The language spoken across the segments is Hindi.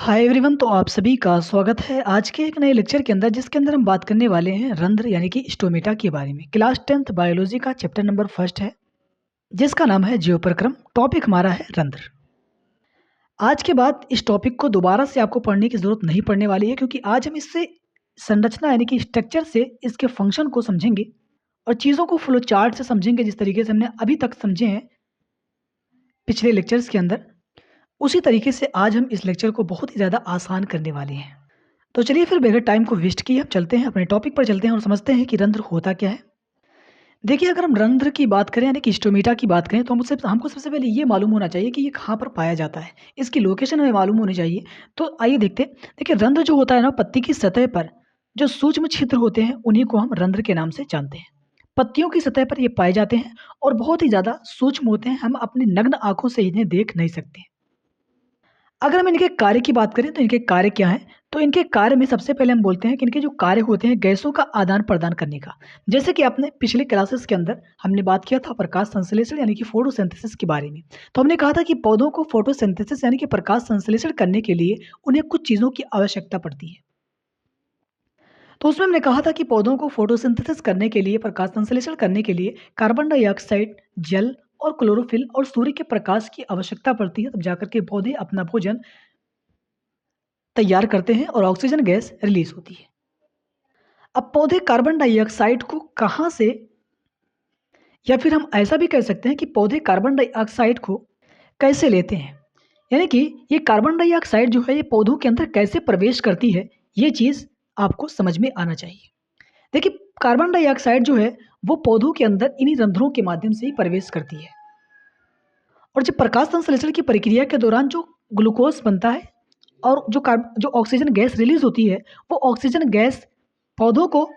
हाय एवरीवन, तो आप सभी का स्वागत है आज के एक नए लेक्चर के अंदर, जिसके अंदर हम बात करने वाले हैं रंध्र यानी कि स्टोमेटा के बारे में। क्लास 10th बायोलॉजी का चैप्टर नंबर फर्स्ट है, जिसका नाम है जीवप्रक्रम। टॉपिक हमारा है रंध्र। आज के बाद इस टॉपिक को दोबारा से आपको पढ़ने की जरूरत नहीं पड़ने वाली है, क्योंकि आज हम इससे संरचना यानी कि स्ट्रक्चर से इसके फंक्शन को समझेंगे और चीज़ों को फ्लो चार्ट से समझेंगे, जिस तरीके से हमने अभी तक समझे हैं पिछले लेक्चर्स के अंदर। उसी तरीके से आज हम इस लेक्चर को बहुत ही ज़्यादा आसान करने वाले हैं। तो चलिए फिर बगैर टाइम को वेस्ट किए हम चलते हैं, अपने टॉपिक पर चलते हैं और समझते हैं कि रंध्र होता क्या है। देखिए, अगर हम रंध्र की बात करें यानी कि स्टोमेटा की बात करें, तो हमको सबसे पहले ये मालूम होना चाहिए कि ये कहाँ पर पाया जाता है। इसकी लोकेशन हमें मालूम होनी चाहिए। तो आइए देखते हैं। देखिए, रंध्र जो होता है ना, पत्ती की सतह पर जो सूक्ष्म छिद्र होते हैं उन्हीं को हम रंध्र के नाम से जानते हैं। पत्तियों की सतह पर ये पाए जाते हैं और बहुत ही ज़्यादा सूक्ष्म होते हैं। हम अपनी नग्न आँखों से इन्हें देख नहीं सकते। अगर हम इनके कार्य की बात करें तो इनके कार्य क्या हैं? तो इनके कार्य में सबसे पहले हम बोलते हैं कि इनके जो कार्य होते हैं गैसों का आदान-प्रदान करने का। जैसे कि आपने पिछले क्लासेस के अंदर हमने बात किया था प्रकाश संश्लेषण यानी कि फोटोसिंथेसिस के बारे में। तो हमने कहा था कि पौधों को फोटोसिंथेसिस यानी कि प्रकाश संश्लेषण करने के लिए उन्हें कुछ चीज़ों की आवश्यकता पड़ती है। तो उसमें हमने कहा था कि पौधों को फोटोसिंथेसिस करने के लिए, प्रकाश संश्लेषण करने के लिए कार्बन डाइऑक्साइड, जल और क्लोरोफिल और सूर्य के प्रकाश की आवश्यकता पड़ती है, तब जाकर के पौधे अपना भोजन तैयार करते हैं और ऑक्सीजन गैस रिलीज होती है। अब पौधे कार्बन डाइऑक्साइड को कहाँ से, या फिर हम ऐसा भी कह सकते हैं कि पौधे कार्बन डाइऑक्साइड को कैसे लेते हैं, यानी कि ये कार्बन डाइऑक्साइड जो है ये पौधों के अंदर कैसे प्रवेश करती है, ये चीज़ आपको समझ में आना चाहिए। देखिए, कार्बन डाइऑक्साइड जो है वो पौधों के अंदर इन्हीं रंध्रों के माध्यम से ही प्रवेश करती है। और जब प्रकाश संश्लेषण की प्रक्रिया के दौरान जो ग्लूकोज बनता है और जो ऑक्सीजन गैस रिलीज होती है, वो ऑक्सीजन गैस पौधों को,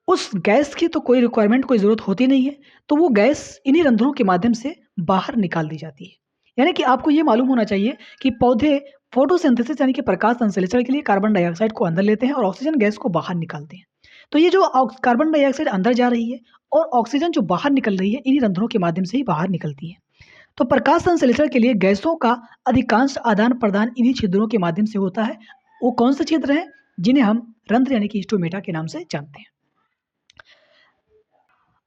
उस गैस की तो कोई रिक्वायरमेंट, कोई ज़रूरत होती नहीं है, तो वो गैस इन्हीं रंध्रों के माध्यम से बाहर निकाल दी जाती है। यानी कि आपको ये मालूम होना चाहिए कि पौधे फोटोसिंथेसिस यानी कि प्रकाश संश्लेषण के लिए कार्बन डाइऑक्साइड को अंदर लेते हैं और ऑक्सीजन गैस को बाहर निकालते हैं। तो ये जो कार्बन डाइऑक्साइड अंदर जा रही है और ऑक्सीजन जो बाहर निकल रही है, इन्हीं रंध्रों के माध्यम से ही बाहर निकलती है। तो प्रकाश संश्लेषण के लिए गैसों का अधिकांश आदान-प्रदान इन्हीं छिद्रों के माध्यम से होता है। वो कौन से छिद्र हैं? जिन्हें हम रंध्र यानी कि स्टोमेटा के नाम से जानते हैं।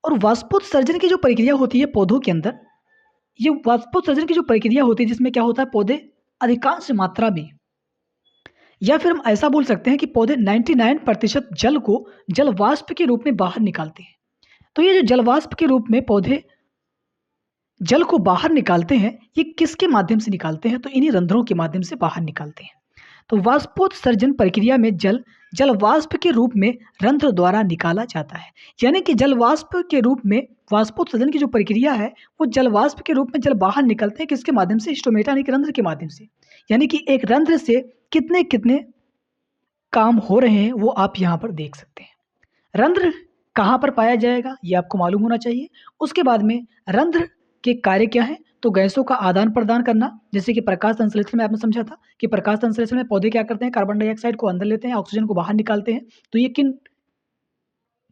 और वाष्पोत्सर्जन की जो प्रक्रिया होती है पौधों के अंदर, ये वाष्पोत्सर्जन की जो प्रक्रिया होती है, जिसमें क्या होता है, पौधे अधिकांश मात्रा में, या फिर हम ऐसा बोल सकते हैं कि पौधे 99% जल को जल वाष्प के रूप में बाहर निकालते हैं। तो ये जो जल वाष्प के रूप में पौधे जल को बाहर निकालते हैं, ये किसके माध्यम से निकालते हैं? तो इन्हीं रंध्रों के माध्यम से बाहर निकालते हैं। तो वाष्पोत्सर्जन प्रक्रिया में जल जल वाष्प के रूप में रंध्र द्वारा निकाला जाता है। यानी कि जल वाष्प के रूप में वाष्पोत्सर्जन की जो प्रक्रिया है, वो जल वाष्प के रूप में जल बाहर निकलते हैं, किसके माध्यम से? स्टोमेटा यानी कि रंध्र के माध्यम से। यानी कि एक रंध्र से कितने कितने काम हो रहे हैं वो आप यहाँ पर देख सकते हैं। रंध्र कहाँ पर पाया जाएगा, ये आपको मालूम होना चाहिए। उसके बाद में रंध्र के कार्य क्या हैं? तो गैसों का आदान-प्रदान करना, जैसे कि प्रकाश संश्लेषण में आपने समझा था कि प्रकाश संश्लेषण में पौधे क्या करते हैं? कार्बन डाइऑक्साइड को अंदर लेते हैं, ऑक्सीजन को बाहर निकालते हैं। तो ये किन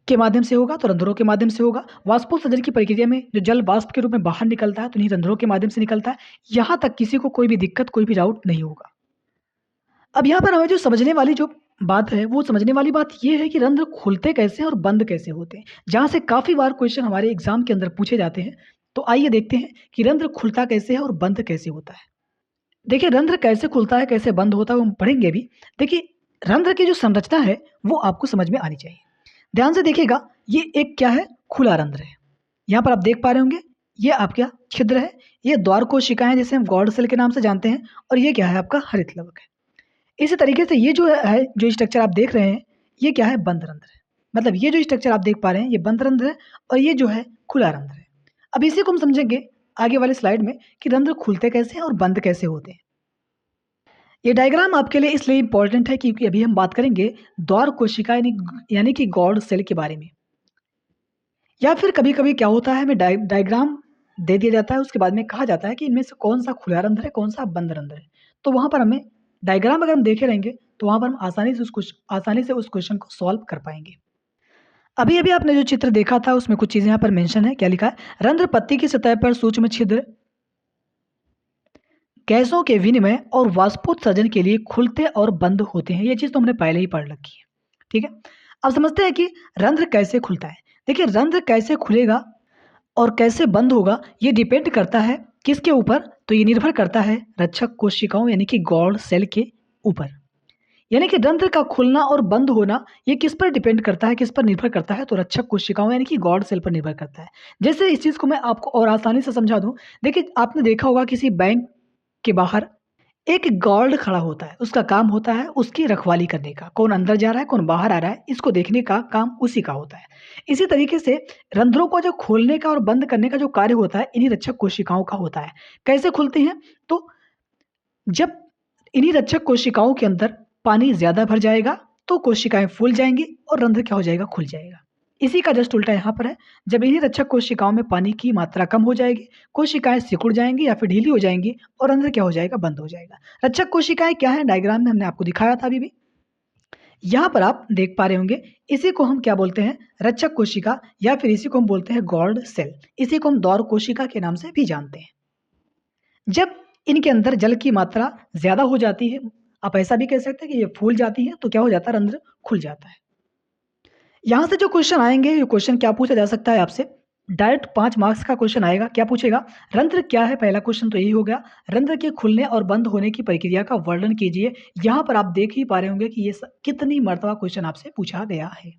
के माध्यम से होगा? तो रंध्रों के माध्यम से होगा। वाष्पोत्सर्जन की प्रक्रिया में जो जल वाष्प के रूप में बाहर निकलता है, तो इन्हीं रंध्रों के माध्यम से निकलता है। यहाँ तक किसी को कोई भी दिक्कत, कोई भी डाउट नहीं होगा। अब यहाँ पर हमें जो समझने वाली जो बात है, वो समझने वाली बात ये है कि रंध्र खुलते कैसे हैं और बंद कैसे होते हैं, जहाँ से काफ़ी बार क्वेश्चन हमारे एग्जाम के अंदर पूछे जाते हैं। तो आइए देखते हैं कि रंध्र खुलता कैसे है और बंद कैसे होता है। देखिए, रंध्र कैसे खुलता है, कैसे बंद होता है, वो हम पढ़ेंगे अभी। देखिए, रंध्र की जो संरचना है वो आपको समझ में आनी चाहिए। ध्यान से देखिएगा, ये एक क्या है? खुला रंध्र है। यहाँ पर आप देख पा रहे होंगे, ये आपका छिद्र है, ये द्वार कोशिकाएं जिसे हम गॉड सेल के नाम से जानते हैं, और ये क्या है? आपका हरित लवक है। इसी तरीके से ये जो है, जो स्ट्रक्चर आप देख रहे हैं, ये क्या है? बंद रंध्र है। मतलब ये जो स्ट्रक्चर आप देख पा रहे हैं, ये बंद रंध्र है और ये जो है खुला रंध्र है। अब इसी को हम समझेंगे आगे वाली स्लाइड में कि रंध्र खुलते कैसे हैं और बंद कैसे होते हैं। ये डायग्राम आपके लिए इसलिए इंपॉर्टेंट है क्योंकि अभी हम बात करेंगे द्वार कोशिका यानी कि गॉड सेल के बारे में। या फिर कभी-कभी क्या होता है, हमें डायग्राम दे दिया जाता है, उसके बाद में कहा जाता है कि इनमें से कौन-सा खुला रंध्र है, कौन-सा बंद रंध्र है। तो वहाँ पर हमें डायग्राम अगर हम देखे रहेंगे, तो वहाँ पर हम आसानी से उस क्वेश्चन को सॉल्व कर पाएँगे। अभी-अभी आपने जो चित्र देखा था, उसमें कुछ चीज़ें यहाँ पर मेंशन है। क्या लिखा है? रंध्र पत्ती की सतह पर सूक्ष्म छिद्र गैसों के विनिमय और वाष्पोत्सर्जन के लिए खुलते और बंद होते हैं। ये चीज़ तो हमने पहले ही पढ़ रखी है, ठीक है? अब समझते हैं कि रंध्र कैसे खुलता है। देखिए रंध्र कैसे खुलेगा और कैसे बंद होगा ये डिपेंड करता है किसके ऊपर? तो ये निर्भर करता है रक्षक कोशिकाओं यानी कि गॉड सेल के ऊपर। यानी कि रंध्र का खुलना और बंद होना ये किस पर डिपेंड करता है, किस पर निर्भर करता है? तो रक्षक कोशिकाओं यानी कि गॉड सेल पर निर्भर करता है। जैसे इस चीज़ को मैं आपको और आसानी से समझा दूँ, देखिए आपने देखा होगा किसी बैंक के बाहर एक गार्ड खड़ा होता है, उसका काम होता है उसकी रखवाली करने का, कौन अंदर जा रहा है, कौन बाहर आ रहा है, इसको देखने का काम उसी का होता है। इसी तरीके से रंध्रों को जो खोलने का और बंद करने का जो कार्य होता है, इन्हीं रक्षक कोशिकाओं का होता है। कैसे खुलते हैं? तो जब इन्हीं रक्षक कोशिकाओं के अंदर पानी ज़्यादा भर जाएगा, तो कोशिकाएँ फूल जाएँगी और रंध्र क्या हो जाएगा? खुल जाएगा। इसी का जस्ट उल्टा यहाँ पर है, जब इन्हीं रक्षक कोशिकाओं में पानी की मात्रा कम हो जाएगी, कोशिकाएँ सिकुड़ जाएँगी या फिर ढीली हो जाएँगी और रंध्र क्या हो जाएगा? बंद हो जाएगा। रक्षक कोशिकाएँ क्या हैं? डायग्राम में हमने आपको दिखाया था अभी भी। यहाँ पर आप देख पा रहे होंगे, इसी को हम क्या बोलते हैं? रक्षक कोशिका या फिर इसी को हम बोलते हैं गॉर्ड सेल। इसी को हम दौर कोशिका के नाम से भी जानते हैं। जब इनके अंदर जल की मात्रा ज़्यादा हो जाती है, आप ऐसा भी कह सकते हैं कि ये फूल जाती है, तो क्या हो जाता है? रंध्र खुल जाता है। यहाँ से जो क्वेश्चन आएँगे, ये क्वेश्चन क्या पूछा जा सकता है आपसे? डायरेक्ट 5 मार्क्स का क्वेश्चन आएगा, क्या पूछेगा? रंध्र क्या है? पहला क्वेश्चन तो यही हो गया। रंध्र के खुलने और बंद होने की प्रक्रिया का वर्णन कीजिए। यहाँ पर आप देख ही पा रहे होंगे कि ये कितनी मर्तबा क्वेश्चन आपसे पूछा गया है।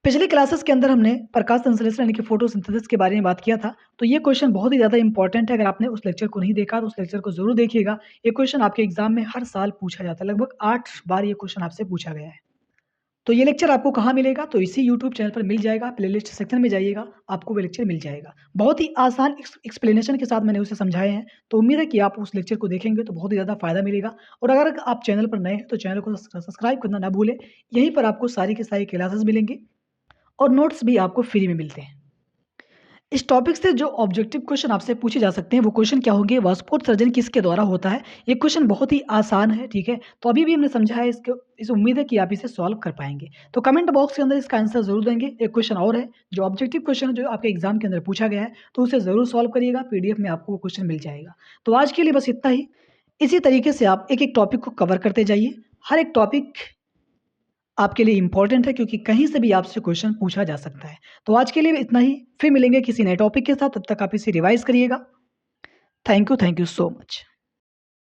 पिछली क्लासेस के अंदर हमने प्रकाश संश्लेषण यानी कि फोटोसिंथेसिस के बारे में बात किया था, तो ये क्वेश्चन बहुत ही ज़्यादा इंपॉर्टेंट है। अगर आपने उस लेक्चर को नहीं देखा तो उस लेक्चर को ज़रूर देखिएगा। ये क्वेश्चन आपके एग्जाम में हर साल पूछा जाता है, लगभग 8 बार ये क्वेश्चन आपसे पूछा गया है। तो ये लेक्चर आपको कहाँ मिलेगा? तो इसी यूट्यूब चैनल पर मिल जाएगा, प्लेलिस्ट सेक्शन में जाइएगा, आपको वो लेक्चर मिल जाएगा। बहुत ही आसान एक्सप्लेनेशन के साथ मैंने उसे समझाए हैं, तो उम्मीद है कि आप उस लेक्चर को देखेंगे तो बहुत ही ज़्यादा फ़ायदा मिलेगा। और अगर आप चैनल पर नए हैं तो चैनल को सब्सक्राइब करना ना भूलें। यहीं पर आपको सारी की सारी क्लासेस मिलेंगी और नोट्स भी आपको फ्री में मिलते हैं। इस टॉपिक से जो ऑब्जेक्टिव क्वेश्चन आपसे पूछे जा सकते हैं, वो क्वेश्चन क्या होंगे? वाष्पोत्सर्जन किसके द्वारा होता है? ये क्वेश्चन बहुत ही आसान है, ठीक है? तो अभी भी हमने समझा है इसको, इस उम्मीद है कि आप इसे सॉल्व कर पाएँगे। तो कमेंट बॉक्स के अंदर इसका आंसर ज़रूर देंगे। एक क्वेश्चन और है, जो ऑब्जेक्टिव क्वेश्चन है, जो आपके एग्ज़ाम के अंदर पूछा गया है, तो उसे ज़रूर सॉल्व करिएगा, पीडीएफ में आपको वो क्वेश्चन मिल जाएगा। तो आज के लिए बस इतना ही। इसी तरीके से आप एक-एक टॉपिक को कवर करते जाइए। हर एक टॉपिक आपके लिए इम्पोर्टेंट है क्योंकि कहीं से भी आपसे क्वेश्चन पूछा जा सकता है। तो आज के लिए इतना ही, फिर मिलेंगे किसी नए टॉपिक के साथ, तब तक आप इसे रिवाइज़ करिएगा। Thank you so much.